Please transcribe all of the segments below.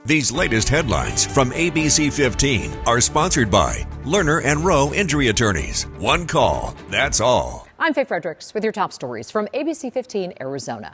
These latest headlines from ABC15 are sponsored by Lerner and Rowe Injury Attorneys. One call, that's all. I'm Faye Fredericks with your top stories from ABC15 Arizona.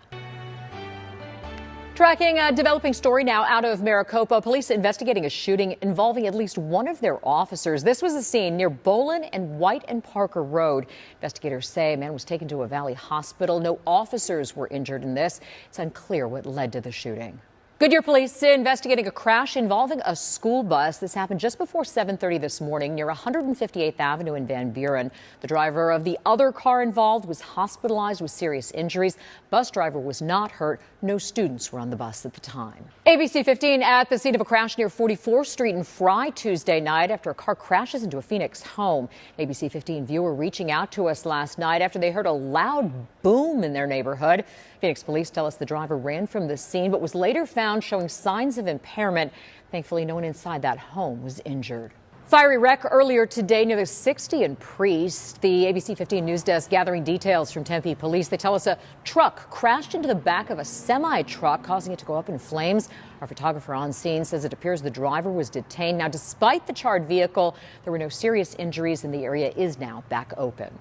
Tracking a developing story now out of Maricopa. Police investigating a shooting involving at least one of their officers. This was a scene near Bolin and White and Parker Road. Investigators say a man was taken to a Valley hospital. No officers were injured in this. It's unclear what led to the shooting. Goodyear police investigating a crash involving a school bus. This happened just before 7:30 this morning near 158th Avenue in Van Buren. The driver of the other car involved was hospitalized with serious injuries. Bus driver was not hurt. No students were on the bus at the time. ABC 15 at the scene of a crash near 44th Street in Fry Tuesday night after a car crashes into a Phoenix home. ABC 15 viewer reaching out to us last night after they heard a loud boom in their neighborhood. Phoenix police tell us the driver ran from the scene but was later found showing signs of impairment. Thankfully, no one inside that home was injured. Fiery wreck earlier today near the 60 and Priest. The ABC 15 News Desk gathering details from Tempe police. They tell us a truck crashed into the back of a semi-truck, causing it to go up in flames. Our photographer on scene says it appears the driver was detained. Now, despite the charred vehicle, there were no serious injuries and the area is now back open.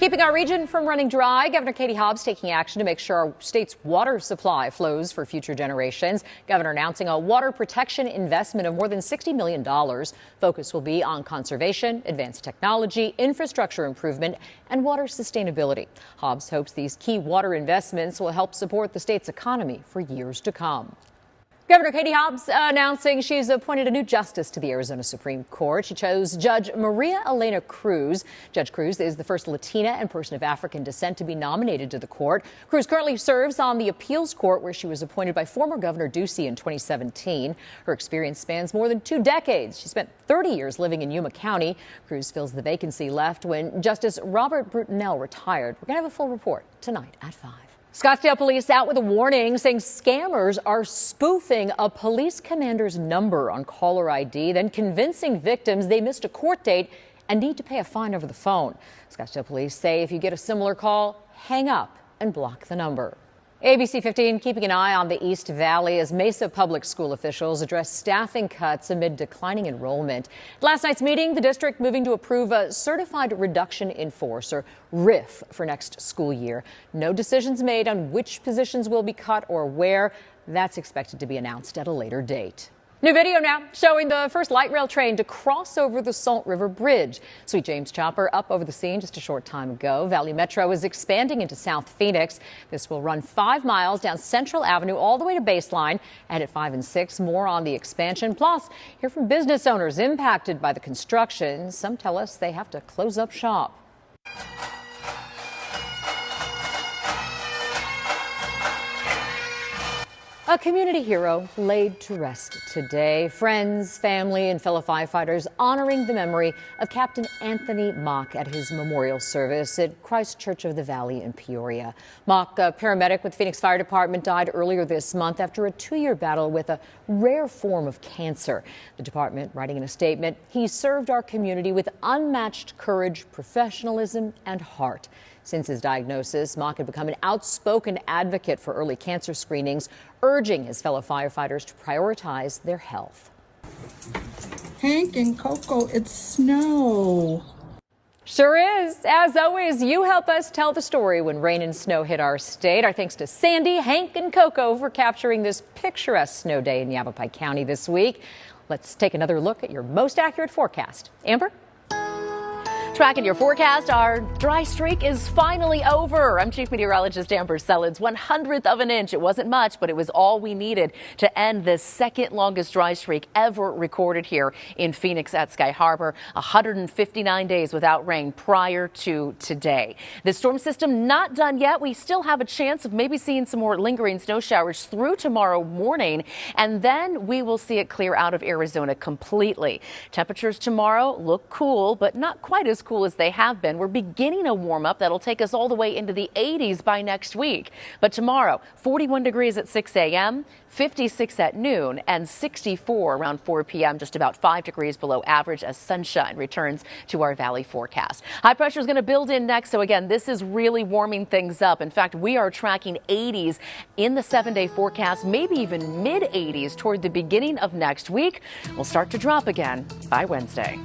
Keeping our region from running dry, Governor Katie Hobbs taking action to make sure our state's water supply flows for future generations. Governor announcing a water protection investment of more than $60 million. Focus will be on conservation, advanced technology, infrastructure improvement, and water sustainability. Hobbs hopes these key water investments will help support the state's economy for years to come. Governor Katie Hobbs announcing she's appointed a new justice to the Arizona Supreme Court. She chose Judge Maria Elena Cruz. Judge Cruz is the first Latina and person of African descent to be nominated to the court. Cruz currently serves on the appeals court where she was appointed by former Governor Ducey in 2017. Her experience spans more than 2 decades. She spent 30 years living in Yuma County. Cruz fills the vacancy left when Justice Robert Brutinel retired. We're going to have a full report tonight at 5. Scottsdale police out with a warning saying scammers are spoofing a police commander's number on caller ID, then convincing victims they missed a court date and need to pay a fine over the phone. Scottsdale police say if you get a similar call, hang up and block the number. ABC 15 keeping an eye on the East Valley as Mesa public school officials address staffing cuts amid declining enrollment. At last night's meeting, the district moving to approve a certified reduction in force, or RIF, for next school year. No decisions made on which positions will be cut or where. That's expected to be announced at a later date. New video now showing the first light rail train to cross over the Salt River Bridge. Sweet James Chopper up over the scene just a short time ago. Valley Metro is expanding into South Phoenix. This will run 5 miles down Central Avenue all the way to Baseline. And at 5 and 6, more on the expansion. Plus, hear from business owners impacted by the construction. Some tell us they have to close up shop. A community hero laid to rest today. Friends, family, and fellow firefighters honoring the memory of Captain Anthony Mock at his memorial service at Christ Church of the Valley in Peoria. Mock, a paramedic with Phoenix Fire Department, died earlier this month after a 2-year battle with a rare form of cancer. The department writing in a statement, he served our community with unmatched courage, professionalism, and heart. Since his diagnosis, Mock had become an outspoken advocate for early cancer screenings, urging his fellow firefighters to prioritize their health. Hank and Coco, it's snow. Sure is. As always, you help us tell the story when rain and snow hit our state. Our thanks to Sandy, Hank, and Coco for capturing this picturesque snow day in Yavapai County this week. Let's take another look at your most accurate forecast. Amber? Tracking your forecast, our dry streak is finally over. I'm Chief Meteorologist Amber Sellens. 1/100th of an inch. It wasn't much, but it was all we needed to end the second longest dry streak ever recorded here in Phoenix at Sky Harbor. 159 days without rain prior to today. The storm system not done yet. We still have a chance of maybe seeing some more lingering snow showers through tomorrow morning, and then we will see it clear out of Arizona completely. Temperatures tomorrow look cool, but not quite as as cool as they have been. We're beginning a warm up that'll take us all the way into the 80s by next week. But tomorrow, 41 degrees at 6 a.m., 56 at noon, and 64 around 4 p.m., just about 5 degrees below average as sunshine returns to our valley forecast. High pressure is going to build in next. So again, this is really warming things up. In fact, we are tracking 80s in the 7-day forecast, maybe even mid 80s toward the beginning of next week. We'll start to drop again by Wednesday.